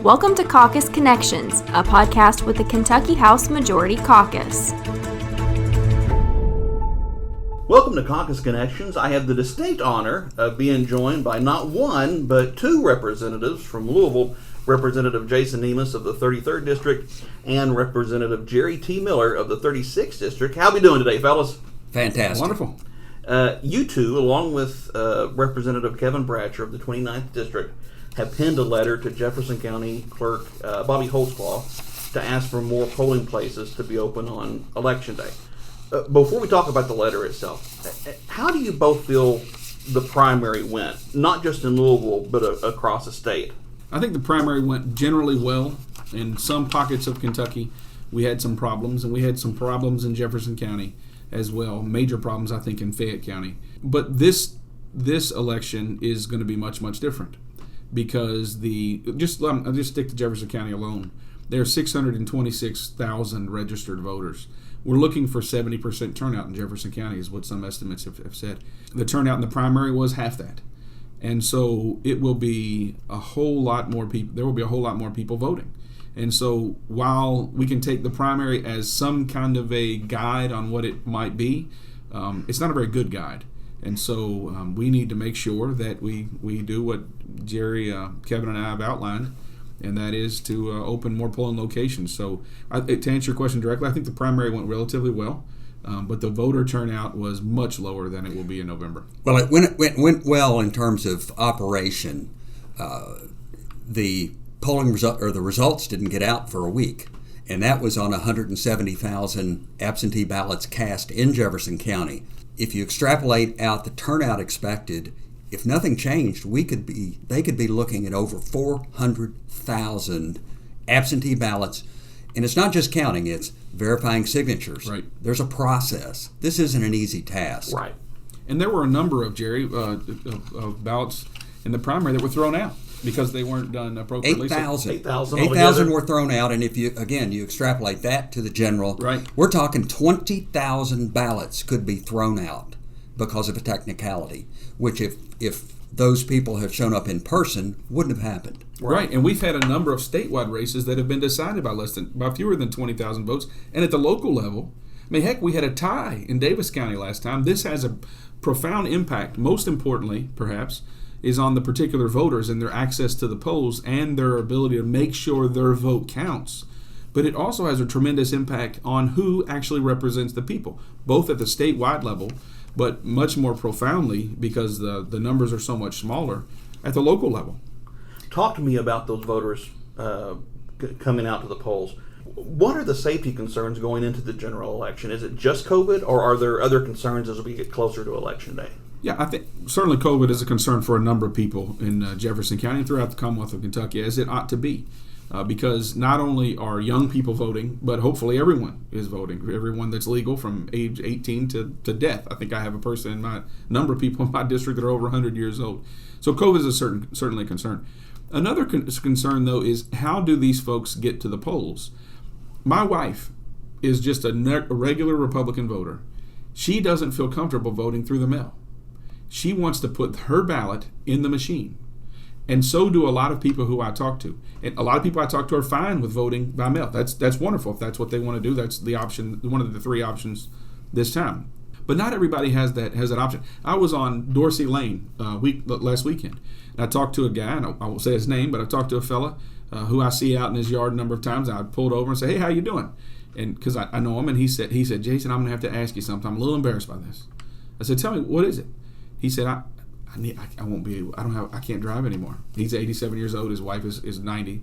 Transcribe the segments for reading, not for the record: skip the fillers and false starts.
Welcome to Caucus Connections, a podcast with the Kentucky House Majority Caucus. Welcome to Caucus Connections. I have the distinct honor of being joined by not one, but two representatives from Louisville, Representative Jason Nemes of the 33rd District and Representative Jerry T. Miller of the 36th District. How are we doing today, fellas? Fantastic. Wonderful. You two, along with Representative Kevin Bratcher of the 29th District, have penned a letter to Jefferson County Clerk Bobbie Holsclaw to ask for more polling places to be open on Election Day. Before we talk about the letter itself, how do you both feel the primary went, not just in Louisville, but across the state? I think the primary went generally well. In some pockets of Kentucky, we had some problems, and we had some problems in Jefferson County as well. Major problems, I think, in Fayette County. But this election is going to be much, much different because I'll just stick to Jefferson County alone. There are 626,000 registered voters. We're looking for 70% turnout in Jefferson County is what some estimates have said. The turnout in the primary was half that. And so it will be a whole lot more people. There will be a whole lot more people voting. And so while we can take the primary as some kind of a guide on what it might be, it's not a very good guide. And so we need to make sure that we do what Jerry, Kevin, and I have outlined, and that is to open more polling locations. So to answer your question directly, I think the primary went relatively well, but the voter turnout was much lower than it will be in November. Well, it went well in terms of operation. The polling result or the results didn't get out for a week, and that was on 170,000 absentee ballots cast in Jefferson County. If you extrapolate out the turnout expected, if nothing changed, they could be looking at over 400,000 absentee ballots. And it's not just counting, it's verifying signatures. Right. There's a process. This isn't an easy task. Right. And there were a number of, Jerry, of ballots in the primary that were thrown out because they weren't done appropriately. 8,000 were thrown out, and if you extrapolate that to the general, right, we're talking 20,000 ballots could be thrown out because of a technicality, which if those people had shown up in person, wouldn't have happened. Right, and we've had a number of statewide races that have been decided by fewer than 20,000 votes, and at the local level, I mean, heck, we had a tie in Davis County last time. This has a profound impact. Most importantly, perhaps, is on the particular voters and their access to the polls and their ability to make sure their vote counts. But it also has a tremendous impact on who actually represents the people, both at the statewide level, but much more profoundly, because the numbers are so much smaller, at the local level. Talk to me about those voters coming out to the polls. What are the safety concerns going into the general election? Is it just COVID, or are there other concerns as we get closer to Election Day? Yeah, I think certainly COVID is a concern for a number of people in Jefferson County and throughout the Commonwealth of Kentucky, as it ought to be, because not only are young people voting, but hopefully everyone is voting, everyone that's legal from age 18 to death. I think I have a number of people in my district that are over 100 years old. So COVID is certainly a concern. Another concern, though, is how do these folks get to the polls? My wife is just a regular Republican voter. She doesn't feel comfortable voting through the mail. She wants to put her ballot in the machine. And so do a lot of people who I talk to. And a lot of people I talk to are fine with voting by mail. That's wonderful. If that's what they want to do, that's the option, one of the three options this time. But not everybody has that option. I was on Dorsey Lane last weekend. And I talked to a guy, and I won't say his name, but I talked to a fella who I see out in his yard a number of times. I pulled over and said, "Hey, how you doing?" And because I know him, and he said, "Jason, I'm going to have to ask you something. I'm a little embarrassed by this." I said, "Tell me, what is it?" He said, I can't drive anymore. He's 87 years old. His wife is 90,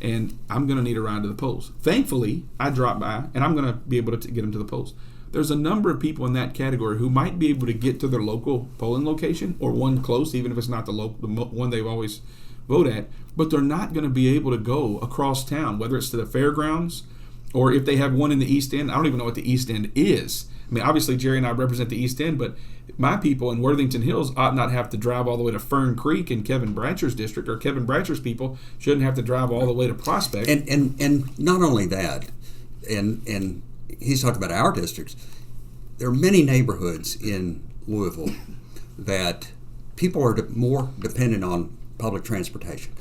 and I'm going to need a ride to the polls. Thankfully, I dropped by, and I'm going to be able to get him to the polls. There's a number of people in that category who might be able to get to their local polling location or one close, even if it's not the one they've always vote at, but they're not going to be able to go across town, whether it's to the fairgrounds or if they have one in the East End. I don't even know what the East End is. I mean, obviously, Jerry and I represent the East End, but my people in Worthington Hills ought not have to drive all the way to Fern Creek in Kevin Bratcher's district, or Kevin Bratcher's people shouldn't have to drive all the way to Prospect. And not only that, and he's talking about our districts, there are many neighborhoods in Louisville that people are more dependent on public transportation.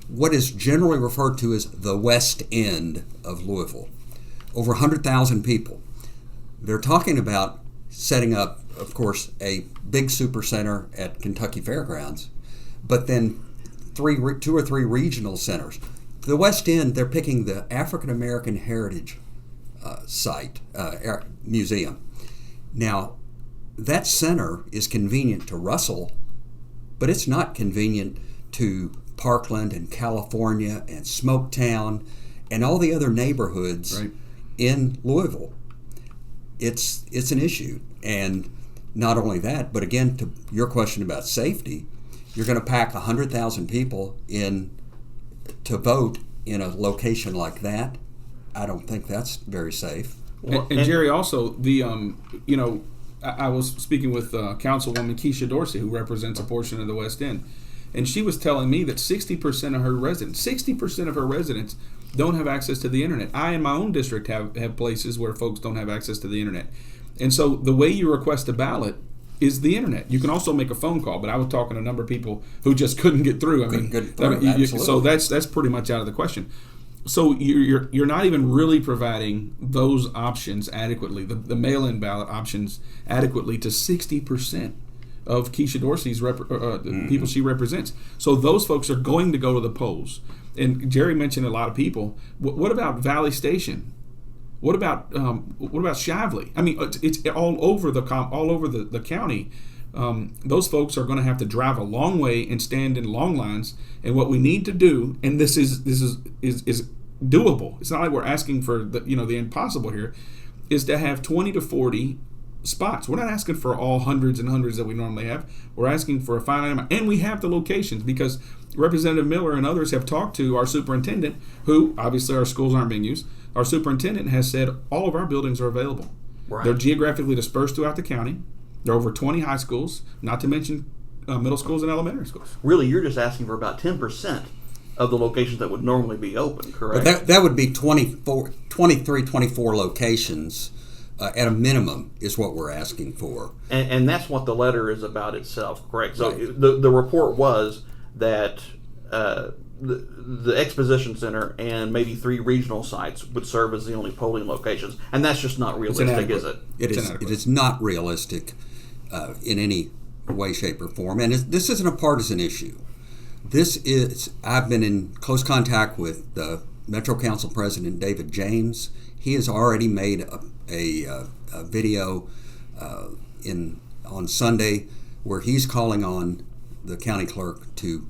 what is generally referred to as the West End of Louisville. Over 100,000 people. They're talking about setting up, of course, a big super center at Kentucky Fairgrounds, but then two or three regional centers. The West End, they're picking the African American Heritage Museum. Now, that center is convenient to Russell, but it's not convenient to Parkland and California and Smoketown and all the other neighborhoods in Louisville. It's an issue. And not only that, but again, to your question about safety, you're going to pack 100,000 people in to vote in a location like that. I don't think that's very safe. And Jerry, also, I was speaking with Councilwoman Keisha Dorsey, who represents a portion of the West End, and she was telling me that 60% of her residents don't have access to the internet. I, in my own district, have places where folks don't have access to the internet. And so the way you request a ballot is the internet. You can also make a phone call, but I was talking to a number of people who just couldn't get through. So that's pretty much out of the question. So you're not even really providing those options adequately, the mail-in ballot options adequately to 60% of Keisha Dorsey's people she represents. So those folks are going to go to the polls. And Jerry mentioned a lot of people. What about Valley Station? What about Shively? I mean, it's all over the county. Those folks are going to have to drive a long way and stand in long lines. And what we need to do, and this is doable. It's not like we're asking for the impossible here, is to have 20 to 40 spots. We're not asking for all hundreds and hundreds that we normally have. We're asking for a finite amount, and we have the locations because Representative Miller and others have talked to our superintendent, who obviously our schools aren't being used. Our superintendent has said all of our buildings are available. Right. They're geographically dispersed throughout the county. There are over 20 high schools, not to mention middle schools and elementary schools. Really, you're just asking for about 10% of the locations that would normally be open, correct? But that would be 24 locations at a minimum is what we're asking for. And that's what the letter is about itself, correct? So right. The report was that the Exposition Center and maybe 3 regional sites would serve as the only polling locations. And that's just not realistic, is it? It is not realistic in any way, shape, or form. And this isn't a partisan issue. I've been in close contact with the Metro Council President David James. He has already made a video on Sunday where he's calling on the county clerk to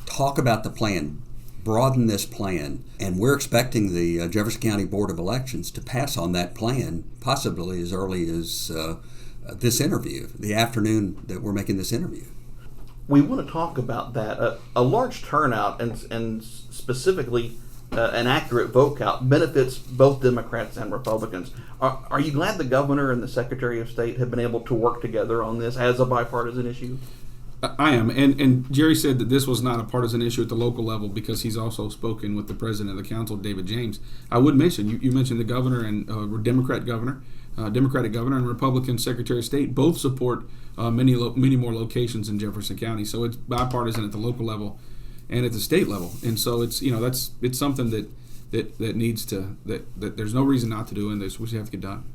talk about the plan, broaden this plan, and we're expecting the Jefferson County Board of Elections to pass on that plan possibly as early as this interview, the afternoon that we're making this interview. We want to talk about that. A large turnout and specifically an accurate vote count benefits both Democrats and Republicans. Are you glad the governor and the Secretary of State have been able to work together on this as a bipartisan issue? I am. And Jerry said that this was not a partisan issue at the local level because he's also spoken with the president of the council, David James. I would mention, you mentioned the governor and Democratic governor and Republican Secretary of State both support many more locations in Jefferson County. So it's bipartisan at the local level and at the state level. And so it's something that needs to that there's no reason not to do, and we have to get done.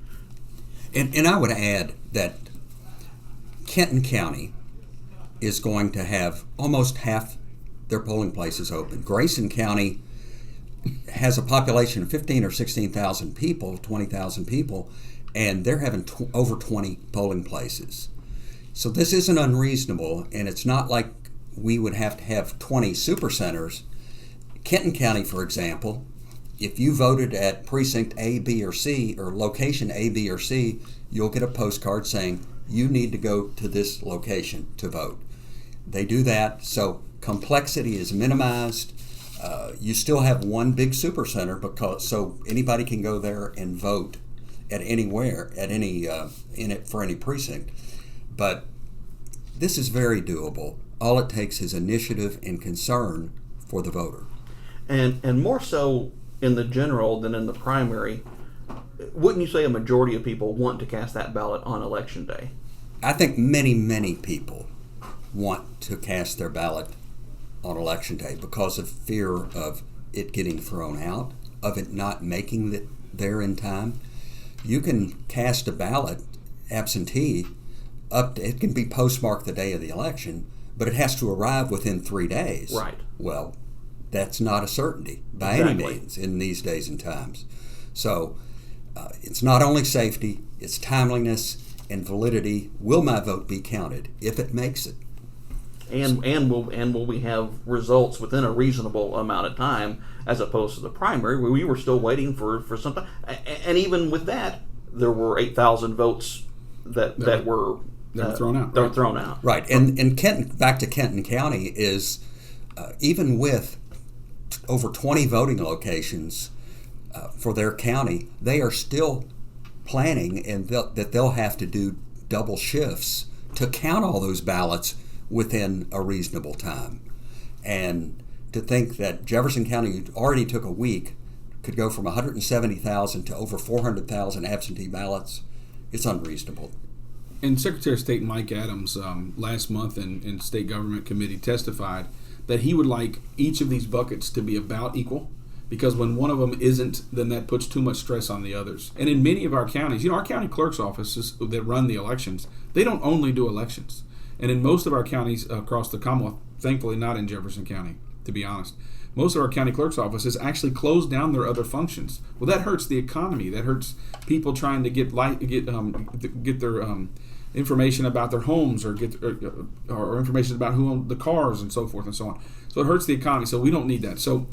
And I would add that Kenton County is going to have almost half their polling places open. Grayson County has a population of 15 or 16,000 people, 20,000 people, and they're having over 20 polling places. So this isn't unreasonable, and it's not like we would have to have 20 super centers. Kenton County, for example, if you voted at precinct A, B, or C, or location A, B, or C, you'll get a postcard saying you need to go to this location to vote. They do that, so complexity is minimized. You still have one big super center so anybody can go there and vote at anywhere, at any for any precinct. But this is very doable. All it takes is initiative and concern for the voter. And more so in the general than in the primary, wouldn't you say a majority of people want to cast that ballot on Election Day? I think many, many people want to cast their ballot on Election Day because of fear of it getting thrown out, of it not making it there in time. You can cast a ballot absentee it can be postmarked the day of the election, but it has to arrive within 3 days. Right. Well, that's not a certainty by any means in these days and times. So it's not only safety, it's timeliness and validity. Will my vote be counted if it makes it? And will we have results within a reasonable amount of time, as opposed to the primary, where we were still waiting for something. And even with that, there were 8,000 votes that were thrown out. Thrown out. Right. And Kenton, back to Kenton County, is even with over 20 voting locations for their county, they are still planning that they'll have to do double shifts to count all those ballots within a reasonable time. And to think that Jefferson County already took a week, could go from 170,000 to over 400,000 absentee ballots, it's unreasonable. And Secretary of State Mike Adams last month in State Government Committee testified that he would like each of these buckets to be about equal, because when one of them isn't, then that puts too much stress on the others. And in many of our counties, our county clerk's offices that run the elections, they don't only do elections. And in most of our counties across the Commonwealth, thankfully not in Jefferson County, to be honest, most of our county clerk's offices actually close down their other functions. Well, that hurts the economy. That hurts people trying to get their information about their homes, or information about who owned the cars and so forth and so on. So it hurts the economy. So we don't need that. So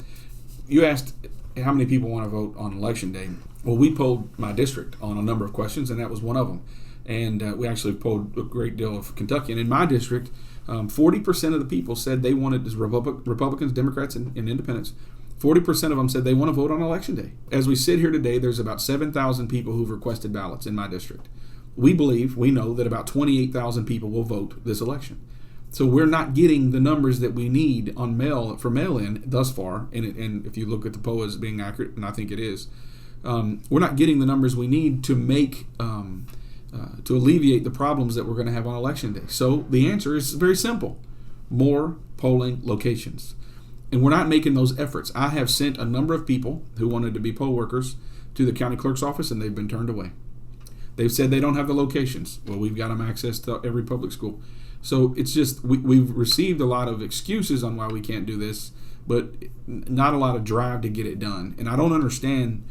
you asked how many people want to vote on Election Day. Well, we polled my district on a number of questions, and that was one of them. And we actually polled a great deal of Kentucky. And in my district, 40% of the people said they wanted, Republicans, Democrats, and Independents, 40% of them said they want to vote on Election Day. As we sit here today, there's about 7,000 people who've requested ballots in my district. We know that about 28,000 people will vote this election. So we're not getting the numbers that we need on mail-in thus far. And if you look at the poll as being accurate, and I think it is, we're not getting the numbers we need to make to alleviate the problems that we're going to have on Election Day. So the answer is very simple: more polling locations. And we're not making those efforts. I have sent a number of people who wanted to be poll workers to the county clerk's office, and they've been turned away. They've said they don't have the locations. Well, we've got them access to every public school. So it's just, we've received a lot of excuses on why we can't do this, but not a lot of drive to get it done. And I don't understand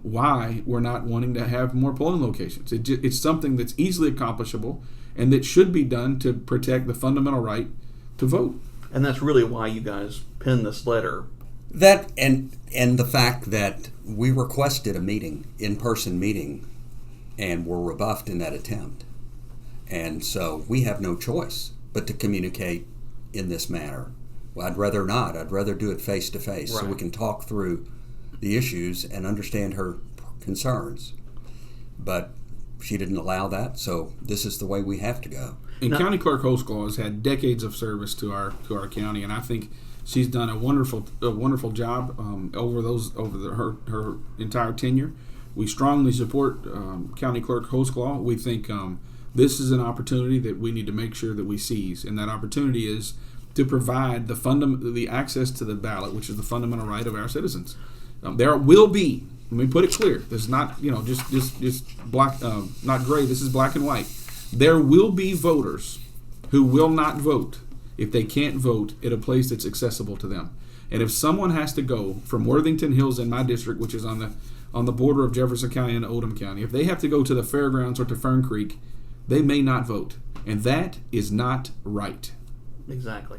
why we're not wanting to have more polling locations. It's something that's easily accomplishable and that should be done to protect the fundamental right to vote. And that's really why you guys penned this letter. That and the fact that we requested a meeting, in-person meeting, and were rebuffed in that attempt. And so we have no choice but to communicate in this manner. Well, I'd rather not. I'd rather do it face-to-face so we can talk through the issues and understand her concerns. But she didn't allow that, so this is the way we have to go. And County Clerk Holsclaw has had decades of service to our county, and I think she's done a wonderful job over her entire tenure. We strongly support County Clerk Holsclaw. We think this is an opportunity that we need to make sure that we seize, and that opportunity is to provide the access to the ballot, which is the fundamental right of our citizens. There will be, let me put it clear, this is not just black, not gray. This is black and white. There will be voters who will not vote if they can't vote at a place that's accessible to them. And if someone has to go from Worthington Hills in my district, which is on the border of Jefferson County and Oldham County, if they have to go to the fairgrounds or to Fern Creek, they may not vote. And that is not right. Exactly.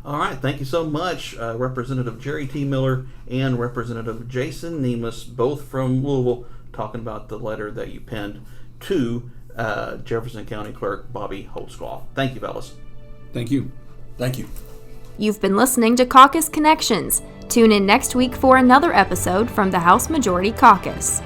All right. Thank you so much, Representative Jerry T. Miller and Representative Jason Nemes, both from Louisville, talking about the letter that you penned to Jefferson County Clerk Bobbie Holsclaw. Thank you, fellas. Thank you. Thank you. You've been listening to Caucus Connections. Tune in next week for another episode from the House Majority Caucus.